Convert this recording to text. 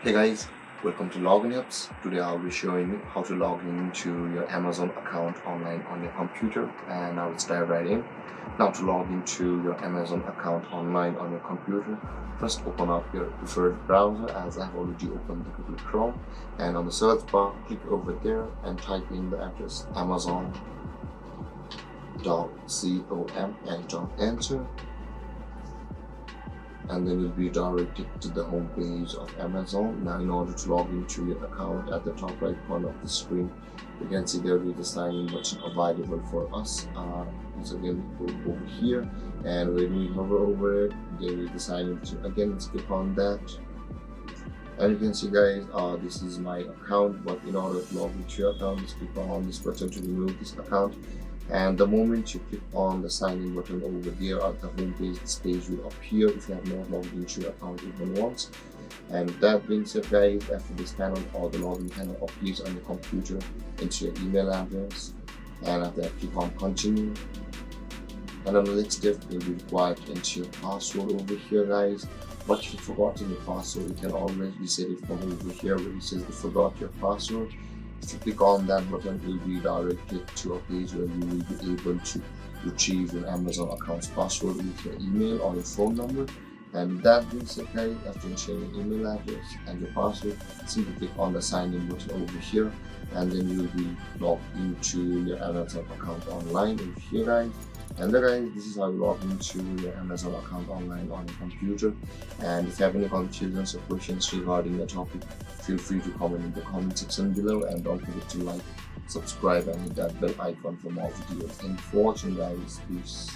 Hey guys, welcome to Login Apps. Today I'll be showing you how to log into your Amazon account online on your computer, and now let's dive right in. Now to log into your Amazon account online on your computer, first open up your preferred browser as I've already opened the Google Chrome, and on the search bar click over there and type in the address amazon.com and enter, and then you'll be directed to the home page of Amazon. Now in order to log into your account, at the top right corner of the screen you can see there is a sign in button available for us. Once again go over here, and when we hover over it there is the sign in button again. Let's click on that, and you can see guys, this is my account, but in order to log into your account just click on this button to remove this account. And the moment you click on the sign in button over there at the home page, this page will appear if you have not logged into your account even once. And that being said guys, after this panel or the login panel appears on your computer into your email address, and after that click on continue. And on the next step you'll be required to enter your password over here guys. But if you've forgotten your password, you can always reset it from over here where it says you forgot your password. If you click on that button, you'll be directed to a page where you will be able to retrieve your Amazon account's password with your email or your phone number. And that being said guys, after entering your email address and your password, simply click on the sign in button over here, and then you'll be logged into your Amazon account online over here guys. And then guys, this is how you log into your Amazon account online on your computer. And if you have any confusions or questions regarding the topic, feel free to comment in the comment section below, and don't forget to like, subscribe and hit that bell icon for more videos. Thank you for watching guys. Peace.